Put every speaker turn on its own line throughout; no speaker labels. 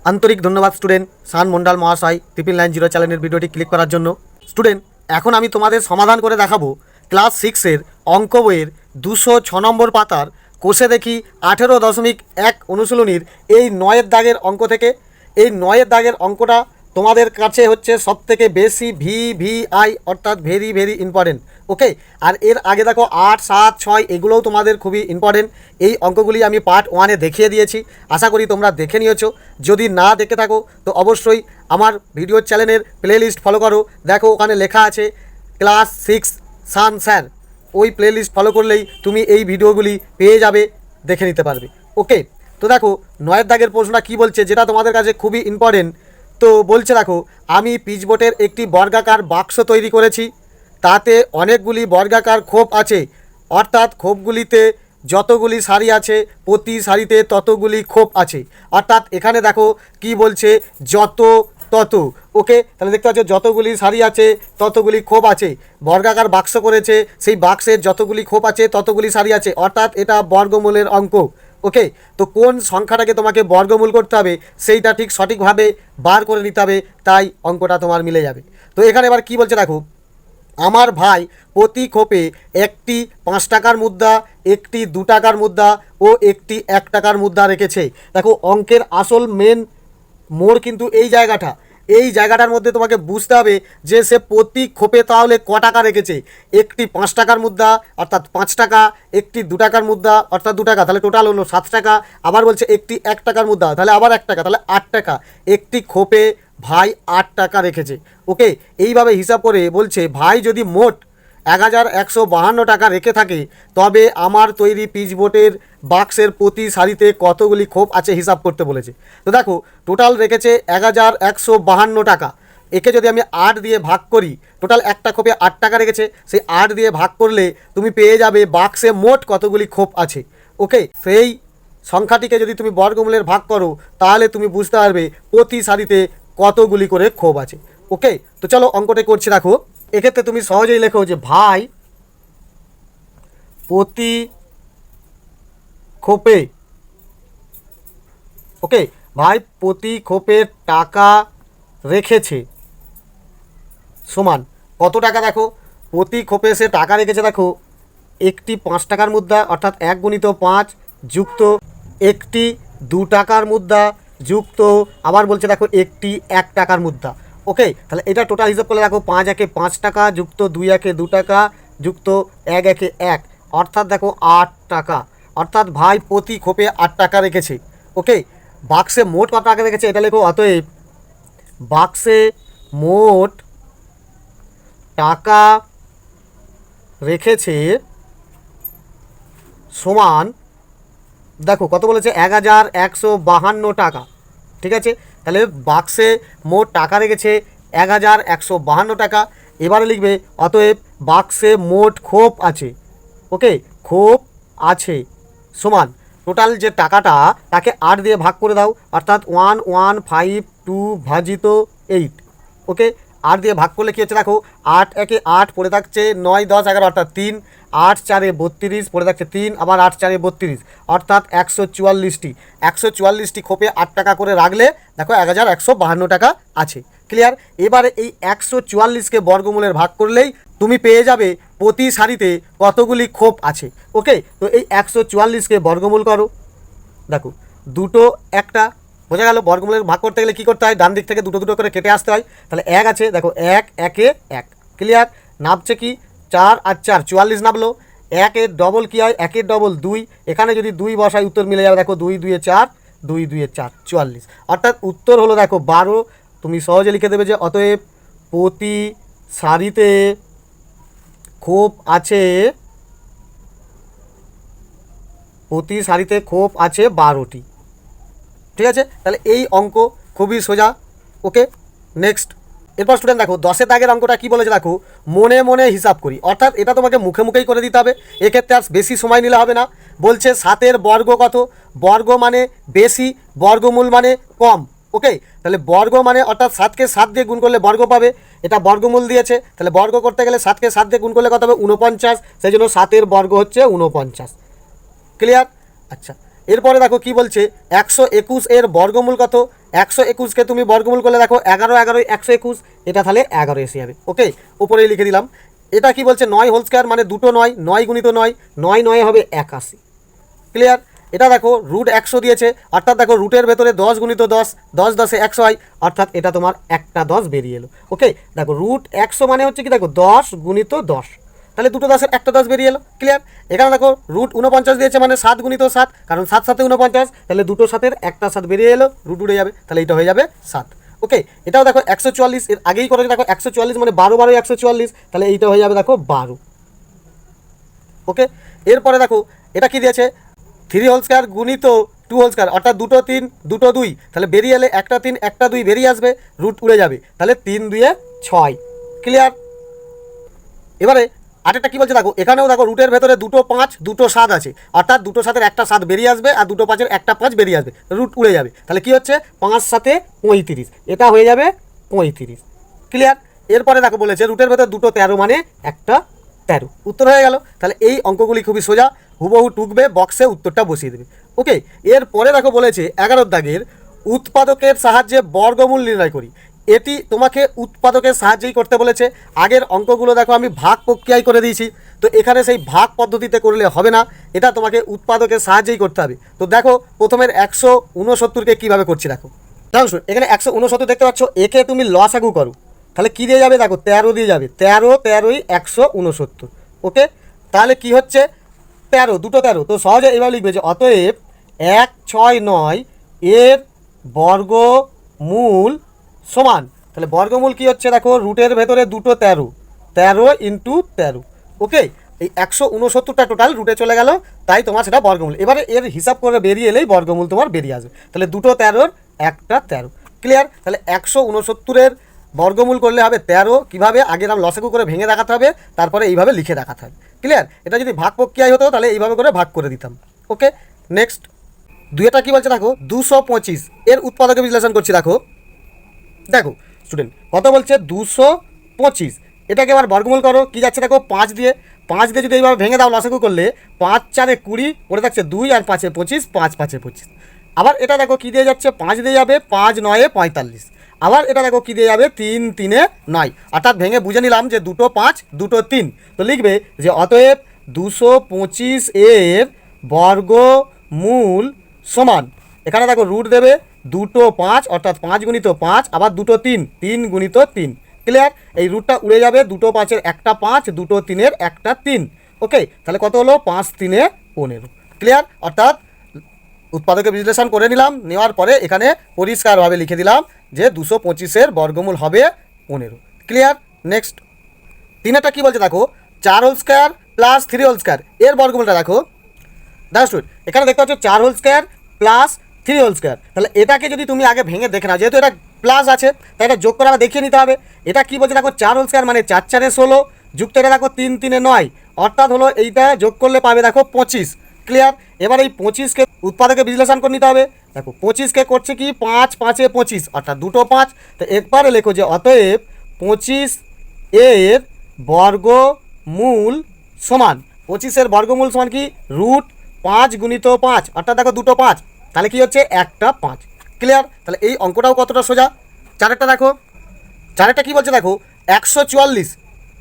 আন্তরিক ধন্যবাদ স্টুডেন্ট শান মন্ডল মহাশয় 990 চ্যানেলের ভিডিওটি ক্লিক করার জন্য। স্টুডেন্ট, এখন আমি তোমাদের সমাধান করে দেখাবো ক্লাস 6-এর অঙ্ক বইয়ের 206 নম্বর পাতার কোষে দেখি 18.1 অনুশীলনীর এই 9-এর দাগের অঙ্ক থেকে। এই 9-এর দাগের অঙ্কটা তোমাদের কাছে হচ্ছে সবথেকে বেশি ভিভিআই অর্থাৎ ভেরি ভেরি ইম্পর্টেন্ট। ওকে, আর এর আগে দেখো 8, 7, 6 এগুলোও তোমাদের খুবই ইম্পর্টেন্ট। এই অঙ্কগুলি আমি পার্ট 1-এ দেখিয়ে দিয়েছি, আশা করি তোমরা দেখে নিয়েছো। যদি না দেখে থাকো তো অবশ্যই আমার ভিডিও চ্যানেলের প্লেলিস্ট ফলো করো। দেখো ওখানে লেখা আছে ক্লাস 6 শান স্যার, ওই প্লেলিস্ট ফলো করলেই তুমি এই ভিডিওগুলি পেয়ে যাবে, দেখে নিতে পারবে। ওকে, তো দেখো 9-এর দাগের প্রশ্নটা কী বলছে, যেটা তোমাদের কাছে খুবই ইম্পর্টেন্ট। তো বলছে দেখো, আমি পিচবোর্ডের একটি বর্গাকার বাক্স তৈরি করেছি, তাতে অনেকগুলি বর্গাকার খোপ আছে, অর্থাৎ খোপগুলিতে যতগুলি সারি আছে প্রতি সারিতে ততগুলি খোপ আছে। অর্থাৎ এখানে দেখো কি বলছে, যত তত। ওকে, তাহলে দেখতে পাচ্ছ যতগুলি সারি আছে ততগুলি খোপ আছে। বর্গাকার বাক্স করেছে, সেই বাক্সের যতগুলি খোপ আছে ততগুলি সারি আছে, অর্থাৎ এটা বর্গমূলের অঙ্ক। ওকে, তো কোন সংখ্যাটাকে তোমাকে বর্গমূল করতে হবে সেইটা ঠিক সঠিকভাবে বার করে নিতে হবে, তাই অঙ্কটা তোমার মিলে যাবে। তো এখানে এবার কি বলছে দেখো, আমার ভাই প্রতি খোপে একটি 5 টাকার মুদ্রা, একটি 2 টাকার মুদ্রা ও একটি 1 টাকার মুদ্রা রেখেছে। দেখো অঙ্কের আসল মেন মোড় কিন্তু এই জায়গাটা। এই জায়গাটার মধ্যে তোমাকে বুঝতে হবে যে সে প্রতি খোপে তাহলে ক টাকা রেখেছে। একটি 5 টাকার মুদ্রা অর্থাৎ 5 টাকা, একটি 2 টাকার মুদ্রা অর্থাৎ 2 টাকা, তাহলে টোটাল হলো 7 টাকা। আবার বলছে একটি 1 টাকার মুদ্রা, তাহলে আবার 1 টাকা, তাহলে 8 টাকা। একটি খোপে ভাই 8 টাকা রেখেছে। ওকে, এইভাবে হিসাব করে বলছে ভাই যদি মোট 1152 টাকা রেখে থাকে, তবে আমার তৈরি পিচবোর্ডের বাক্সের প্রতি সারিতে কতগুলি খোপ আছে হিসাব করতে বলেছে। তো দেখো টোটাল রেখেছে 1152 টাকা। একে যদি আমি 8 দিয়ে ভাগ করি, টোটাল একটা খোপে 8 টাকা রেখেছে, সেই 8 দিয়ে ভাগ করলে তুমি পেয়ে যাবে বাক্সে মোট কতগুলি খোপ আছে। ওকে, সেই সংখ্যাটিকে যদি তুমি বর্গমূলের ভাগ করো তাহলে তুমি বুঝতে পারবে প্রতি সারিতে কতগুলি করে খোপ আছে। ওকে, তো চলো অঙ্কটা করছি। দেখো এক্ষেত্রে তুমি সহজেই লেখো যে ভাই প্রতি খোপে, ওকে, ভাই প্রতি খোপে টাকা রেখেছে সমান কত টাকা। দেখো প্রতি খোপে সে টাকা রেখেছে, দেখো একটি 5 টাকার মুদ্রা অর্থাৎ 1 গুণিত 5 যুক্ত একটি 2 টাকার মুদ্রা যুক্ত আবার বলছে দেখো একটি 1 টাকার মুদ্রা। ওকে, তাহলে এটা টোটাল হিসাব করলে দেখো 5 একে 5 টাকা যুক্ত 2 একে 2 টাকা যুক্ত 1 একে 1, অর্থাৎ দেখো 8 টাকা। অর্থাৎ ভাই প্রতি খোপে 8 টাকা রেখেছে। ওকে, বাক্সে মোট কত টাকা রেখেছে এটা লেখো, অতএব বাক্সে মোট টাকা রেখেছে সমান, দেখো কত বলেছে 1152 টাকা। ঠিক আছে, তাহলে বাক্সে মোট টাকা রেখেছে 1152 টাকা। এবারে লিখবে অতএব বাক্সে মোট খোপ আছে। ওকে, খোপ আছে সমান টোটাল যে টাকাটা তাকে 8 দিয়ে ভাগ করে দাও, অর্থাৎ 1152 ভাজিত 8। ওকে, 8 দিয়ে ভাগ করলে কী হচ্ছে দেখো, 8 একে 8 পড়ে থাকছে 9, 10, 11 অর্থাৎ 3, 8 4 32 পড়ে থাকছে 3, আবার 8 4 32 অর্থাৎ 144টি। 144টি খোপে 8 টাকা করে রাখলে দেখো 1152 টাকা আছে। ক্লিয়ার? এবারে এই 144কে বর্গমূলের ভাগ করলেই তুমি পেয়ে যাবে প্রতি সারিতে কতগুলি খোপ আছে। ওকে, তো এই 144কে বর্গমূল করো। দেখো দুটো একটা বোঝা গেল। বর্গমূলের ভাগ করতে গেলে কী করতে হয়, ডান দিক থেকে দুটো দুটো করে কেটে আসতে হয়। তাহলে 1 আছে, দেখো 1 একে 1। ক্লিয়ার? নামছে কি 4 আর 4 44 নামলো। 1 এর ডবল কী হয়, 1 এর ডবল 2। এখানে যদি 2 বসাই উত্তর মিলে যাবে, দেখো 2 2 4, 2 2 4 44, অর্থাৎ উত্তর হলো দেখো 12। তুমি সহজে লিখে দেবে যে অতএব প্রতি সারিতে খোপ আছে, প্রতি সারিতে খোপ আছে 12টি। ঠিক আছে, তাহলে এই অঙ্ক খুবই সোজা। ওকে, নেক্সট। এরপর স্টুডেন্ট দেখো 10-এর দাগের অঙ্কটা কী বলেছে দেখো, মনে মনে হিসাব করি, অর্থাৎ এটা তোমাকে মুখে মুখেই করে দিতে হবে, এক্ষেত্রে আর বেশি সময় নিলে হবে না। বলছে 7-এর বর্গ কত, বর্গ মানে বেশি, বর্গমূল মানে কম। ওকে, তাহলে বর্গ মানে অর্থাৎ 7কে 7 দিয়ে গুণ করলে বর্গ পাবে, এটা বর্গমূল দিয়েছে, তাহলে বর্গ করতে গেলে 7কে 7 দিয়ে গুণ করলে কত হবে 49, সেই জন্য 7-এর বর্গ হচ্ছে 49। ক্লিয়ার? আচ্ছা, এরপরে দেখো কি বলছে 121 এর বর্গমূল কত। 121কে তুমি বর্গমূল করলে দেখো 11 11 121, এটা তাহলে 11 এসে যাবে। ওকে, উপরেই লিখে দিলাম। এটা কি বলছে 9 হোল স্কোয়ার মানে দুটো 9, 9 গুণিত 9, 9 9 হবে 81। ক্লিয়ার। এটা দেখো রুট 100 দিয়েছে, অর্থাৎ দেখো রুটের ভেতরে 10 গুণিত 10, 10 10 100 হয়, অর্থাৎ এটা তোমার একটা 10 বেরিয়ে এলো। ওকে, দেখো রুট 100 মানে হচ্ছে কি দেখো 10 গুণিত 10, তাহলে দুটো 10-এর একটা 10 বেরিয়ে এলো। ক্লিয়ার। এখানে দেখো রুট 49 দিয়েছে মানে 7 গুণিত 7, কারণ 7 7 49, তাহলে দুটো 7-এর একটা 7 বেরিয়ে এলো, রুট উড়ে যাবে, তাহলে এটা হয়ে যাবে 7। ওকে, এটাও দেখো 144, এর আগেই করেছে দেখো 144 মানে 12 12 144, তাহলে এইটা হয়ে যাবে দেখো 12। ওকে, এরপরে দেখো এটা কি দিয়েছে 3 হোল স্কোয়ার গুণিত 2 হোল স্কোয়ার, অর্থাৎ দুটো 3 দুটো 2, তাহলে বেরিয়ে এলে একটা 3 একটা 2 বেরিয়ে আসবে, রুট উড়ে যাবে, তাহলে 3 2 6। ক্লিয়ার। এবারে আরেকটা কি বলছে দেখো, এখানেও দেখো রুটের ভেতরে দুটো 5 দুটো 7 আছে, অর্থাৎ দুটো 7-এর একটা 7 বেরিয়ে আসবে আর দুটো 5-এর একটা 5 বেরিয়ে আসবে, রুট উড়ে যাবে, তাহলে কি হচ্ছে 5 7 35, এটা হয়ে যাবে 35। ক্লিয়ার। এরপরে দেখো বলেছে রুটের ভেতরে দুটো 13 মানে একটা 13, উত্তর হয়ে গেল। তাহলে এই অঙ্কগুলি খুবই সোজা, হুবহু টুকবে, বক্সে উত্তরটা বসিয়ে দেবে। ওকে, এরপরে দেখো বলেছে 11 দাগের উৎপাদকের সাহায্যে বর্গমূল নির্ণয় করি। এটি তোমাকে উৎপাদকের সাহায্যেই করতে বলেছে। আগের অঙ্কগুলো দেখো আমি ভাগ প্রক্রিয়ায় করে দিয়েছি, তো এখানে সেই ভাগ পদ্ধতিতে করলে হবে না, এটা তোমাকে উৎপাদকের সাহায্যেই করতে হবে। তো দেখো প্রথমের 169কে কীভাবে করছি দেখো। দেখো এখানে 169 দেখতে পাচ্ছ, একে তুমি লসাগু করো, তাহলে কী দিয়ে যাবে দেখো 13 দিয়ে যাবে, 13 13ই 169। ওকে, তাহলে কি হচ্ছে 13 দুটো 13, তো সহজে এভাবে লিখবে যে অতএব 169 এর বর্গমূল সমান, তাহলে বর্গমূল কি হচ্ছে দেখো রুটের ভেতরে দুটো 13, 13 ইন্টু 13। ওকে, এই 169টা টোটাল রুটে চলে গেল, তাই তোমার সেটা বর্গমূল। এবারে এর হিসাব করে বেরিয়ে এলেই বর্গমূল তোমার বেরিয়ে আসবে, তাহলে দুটো 13-র একটা 13। ক্লিয়ার। তাহলে 169-এর বর্গমূল করলে হবে 13, কীভাবে আগে নাম লসাগু করে ভেঙে দেখাতে হবে, তারপরে এইভাবে লিখে দেখাতে হবে। ক্লিয়ার। এটা যদি ভাগ প্রক্রিয়ায় হতো তাহলে এইভাবে করে ভাগ করে দিতাম। ওকে, নেক্সট দুইটা কী বলছে দেখো 225 এর উৎপাদকে বিশ্লেষণ করছি। দেখো দেখো স্টুডেন্ট কত বলছে 225, এটাকে এবার বর্গমূল করো, কী যাচ্ছে দেখো 5 দিয়ে, 5 দিয়ে যদি এইভাবে ভেঙে দাও লসাগু করলে 5 4 20, পড়ে থাকছে 2 আর 5 25, 5 5 25। আবার এটা দেখো কী দিয়ে যাচ্ছে 5 দিয়ে যাবে, 5 9 45। আবার এটা দেখো কী দিয়ে যাবে 3 3 9, অর্থাৎ ভেঙে বুঝে নিলাম যে দুটো 5 দুটো 3, তো লিখবে যে অতএব 225 এর বর্গমূল সমান, এখানে দেখো রুট দেবে দুটো 5, অর্থাৎ 5 গুণিত 5, আবার দুটো 3 3 গুণিত 3। ক্লিয়ার। এই রুটটা উড়ে যাবে, দুটো 5-এর একটা 5, দুটো 3-এর একটা 3। ওকে, তাহলে কত হলো 5 3 15। ক্লিয়ার। অর্থাৎ উৎপাদকে বিশ্লেষণ করে নিলাম, নেওয়ার পরে এখানে পরিষ্কারভাবে লিখে দিলাম যে 225-এর বর্গমূল হবে 15। ক্লিয়ার। নেক্সট তিনটা কী বলছে দেখো 4 whole square plus 3 whole square এর বর্গমূলটা দেখো। দেখো এখানে দেখতে পাচ্ছ 4 whole square plus 3 whole square, তাহলে এটাকে যদি তুমি আগে ভেঙে দেখে নাও, যেহেতু এটা প্লাস আছে তাই এটা যোগ করে আবার দেখিয়ে নিতে হবে। এটা কী বলছে দেখো 4 হোল স্কোয়ার মানে 4 4 16, যুক্ত এটা দেখো 3 3 9, অর্থাৎ হলো এইটা যোগ করলে পাবে দেখো 25। ক্লিয়ার। এবার এই 25কে উৎপাদকে বিশ্লেষণ করে নিতে হবে। দেখো 25কে করছে কি 5 5 25, অর্থাৎ দুটো 5, তো একবারে লেখো যে অতএব 25 এর বর্গমূল সমান, 25-এর বর্গমূল সমান কি রুট 5 গুণিত 5, অর্থাৎ দেখো দুটো 5, তাহলে কি হচ্ছে একটা 5। ক্লিয়ার। তাহলে এই অঙ্কটাও কতটা সোজা। চারেরটা দেখো, চারেরটা কী বলছে দেখো 144।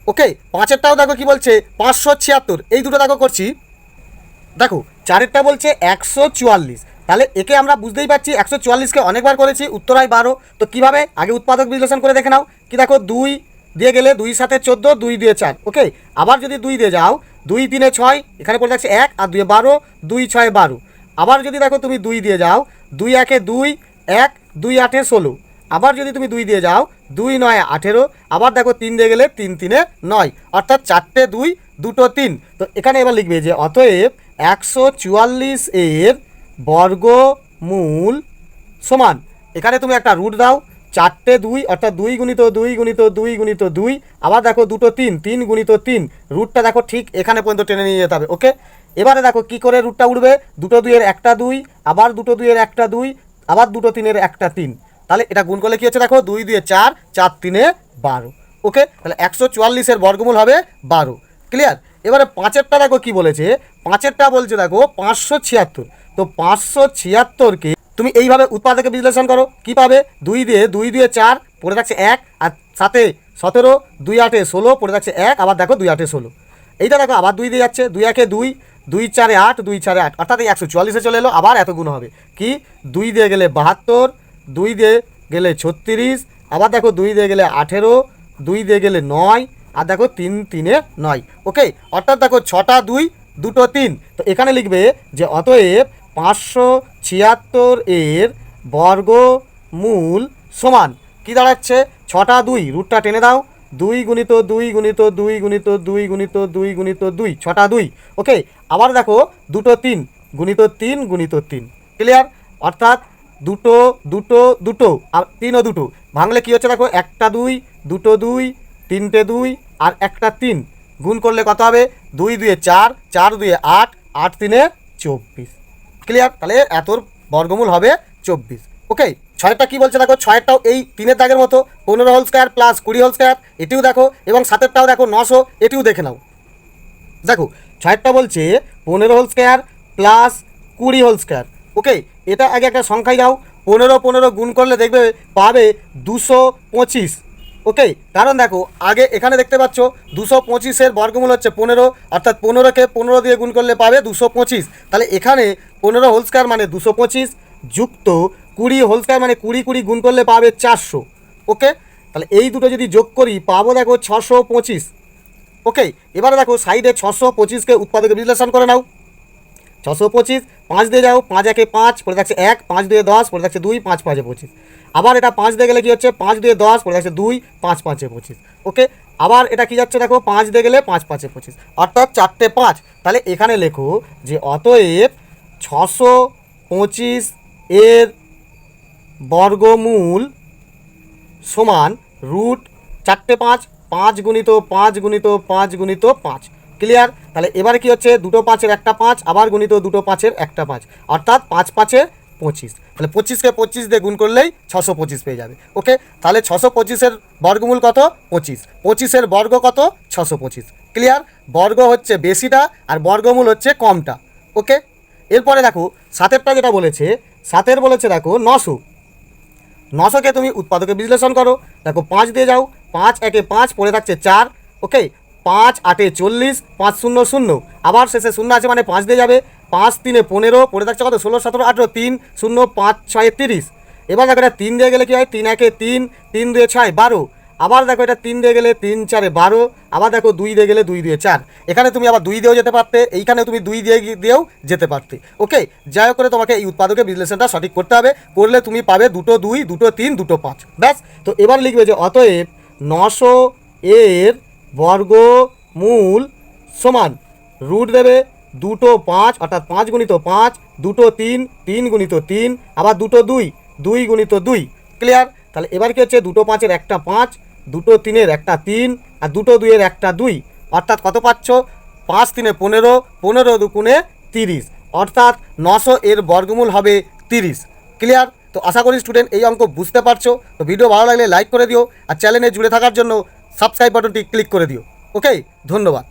ওকে, পাঁচেরটাও দেখো কি বলছে 576, এই দুটো দেখো করছি। দেখো চারেরটা বলছে 144, তাহলে একে আমরা বুঝতেই পারছি 144কে অনেকবার করেছি, উত্তর হয় 12। তো কীভাবে আগে উৎপাদক বিশ্লেষণ করে দেখে নাও। কি দেখো 2 দিয়ে গেলে 2 7 14, 2 দিয়ে 4। ওকে, আবার যদি 2 দিয়ে যাও 2 3 6, এখানে পড়ে থাকছে 1 আর 2 12, 2 6 12। আবার যদি দেখো তুমি 2 দিয়ে যাও 2 1 2 1, 2 8 16। আবার যদি তুমি 2 দিয়ে যাও 2 9 18, আবার দেখো 3 দিয়ে গেলে 3 3 9, অর্থাৎ 4টে 2 দুটো 3। তো এখানে এবার লিখবে যে অতএব 144 এর বর্গমূল সমান, এখানে তুমি একটা রুট দাও 4টে 2, অর্থাৎ 2 গুণিত 2 গুণিত 2 গুণিত 2, আবার দেখো দুটো 3 3 গুণিত 3, রুটটা দেখো ঠিক এখানে পর্যন্ত টেনে নিয়ে যেতে হবে। ওকে, এবারে দেখো কি করে রুটটা উঠবে, দুটো 2-এর একটা 2, আবার দুটো 2-এর একটা 2, আবার দুটো 3-এর একটা 3, তাহলে এটা গুণ করলে কী হচ্ছে দেখো 2 2 4, 4 3 12। ওকে, তাহলে 144-এর বর্গমূল হবে 12। ক্লিয়ার? এবারে পাঁচেরটা দেখো কি বলেছে, পাঁচেরটা বলছে দেখো 576। তো 576কে তুমি এইভাবে উৎপাদকে বিশ্লেষণ করো, কি পাবে? 2 দিয়ে 4 পড়ে থাকছে 1, আর সাথে 17, 2 8 16 পড়ে থাকছে 1, আবার দেখো 2 8 16। এইটা দেখো আবার 2 দিয়ে যাচ্ছে, 2 1 2, 2 4 8, 2 4 8, অর্থাৎ এই 144-এ চলে এলো। আবার এত গুণ হবে কি, 2 দিয়ে গেলে 72, 2 দিয়ে গেলে 36, আবার দেখো 2 দিয়ে গেলে 18, 2 দিয়ে গেলে 9, আর দেখো 3 3 9। ওকে, অর্থাৎ দেখো 6টা 2, 2টো 3। তো এখানে লিখবে যে অতএব 576 এর বর্গমূল সমান কি দাঁড়াচ্ছে, 6টা 2, রুটটা টেনে দাও, 2 গুণিত 2 গুণিত 2 গুণিত 2 গুণিত 2 গুণিত 2, 6টা 2। ওকে, আবার দেখো 2টো 3 গুণিত 3 গুণিত 3। ক্লিয়ার? অর্থাৎ 2টো 2টো 2টো আর 3ও 2টো ভাঙলে কী হচ্ছে দেখো, 1টা 2, 2টো 2, 3টে 2 আর 1টা 3 গুণ করলে কত হবে, 2 2 4, 4 2 8, 8 3 24। ক্লিয়ার? তাহলে এতর বর্গমূল হবে 24। ওকে, ছয়টা কি বলছে দেখো, ছয়েরটাও এই 3-এর দাগের মতো 15 whole square plus 20 whole square, এটিও দেখো, এবং 7-এরটাও দেখো 900, এটিও দেখে নাও। দেখো ছয়েরটা বলছে 15 whole square plus 20 whole square. Okay, এটা আগে একটা সংখ্যায় দাও, 15 15 গুণ করলে দেখবে পাবে 225। ওকে, কারণ দেখো আগে এখানে দেখতে পাচ্ছ 225-এর বর্গমূল হচ্ছে 15, অর্থাৎ 15কে 15 দিয়ে গুণ করলে পাবে 225। তাহলে এখানে 15 হোল স্কোয়ার মানে 225 যুক্ত 20 হোল স্কোয়ার মানে 20 20 গুণ করলে পাবে 400। ওকে, তাহলে এই দুটো যদি যোগ করি পাবো দেখো 625। ওকে, এবারে দেখো সাইডে 625কে উৎপাদকে বিশ্লেষণ করে নাও। 625 5 দিয়ে যাও, 5 1 5 পড়ে থাকছে 1, 5 2 10 পড়ে থাকছে 2, 5 5 25। আবার এটা 5 দিয়ে গেলে কি হচ্ছে, 5 2 10 পড়ে থাকছে 2, 5 5 25। ওকে, আবার এটা কি যাচ্ছে দেখো, 5 দিয়ে গেলে 5 5 25, অর্থাৎ 4টে 5। তাহলে এখানে লেখো যে অতএব 625 এর বর্গমূল সমান রুট 4টে 5, 5 গুণিত 5 গুণিত 5 গুণিত 5। ক্লিয়ার? তাহলে এবারে কি হচ্ছে, 2টো 5-এর একটা 5, আবার গুণিত 2টো 5-এর একটা 5, অর্থাৎ 5 5 25। তাহলে 25কে 25 দিয়ে গুণ করলেই 625 পেয়ে যাবে। ওকে, তাহলে 625-এর বর্গমূল কত, 25, 25-এর বর্গ কত, 625। ক্লিয়ার? বর্গ হচ্ছে বেশিটা আর বর্গমূল হচ্ছে কমটা। ওকে, এরপরে দেখো 7-এরটা যেটা বলেছে, 7-এর বলেছে দেখো 900। 900কে তুমি উৎপাদকে বিশ্লেষণ করো। দেখো 5 দিয়ে যাও, 5 1 5 পড়ে থাকছে 4। ওকে, 5 8 40, 5 0 0, আবার শেষে 0 আছে মানে 5 দিয়ে যাবে, 5 3 15 পড়ে থাকছে কত, 16 17 18, 3 0 5 6 30। এবার দেখো এটা 3 দিয়ে গেলে কি হয়, 3 1 3, 3 2 6 12। আবার দেখো এটা 3 দিয়ে গেলে 3 4 12, আবার দেখো 2 দিয়ে গেলে 2 2 4। এখানে তুমি আবার 2 দিয়েও যেতে পারতে, এইখানে তুমি 2 দিয়েও যেতে পারতে। ওকে, যাই হোক করে তোমাকে এই উৎপাদকের বিশ্লেষণটা সঠিক করতে হবে, করলে তুমি পাবে 2টো 2, 2টো 3, 2টো 5। ব্যাস। তো এবার লিখবে যে অতএব 900 এর বর্গমূল সমান রুট দেবে 2টো 5, অর্থাৎ 5 গুণিত 5, 2টো 3, 3 গুণিত 3, আবার 2টো 2, 2 গুণিত 2। ক্লিয়ার? তাহলে এবার কি হচ্ছে, 2টো 5-এর একটা 5, 2টো 3-এর একটা 3, আর 2টো 2-এর একটা 2, অর্থাৎ কত পাচ্ছ, 5 3 15, 15 2 30, অর্থাৎ 900 এর বর্গমূল হবে 30। ক্লিয়ার? তো আশা করি স্টুডেন্ট এই অঙ্ক বুঝতে পারছো। তো ভিডিও ভালো লাগলে লাইক করে দিও, আর চ্যানেলে জুড়ে থাকার জন্য সাবস্ক্রাইব বাটনটি ক্লিক করে দিও। ওকে, ধন্যবাদ।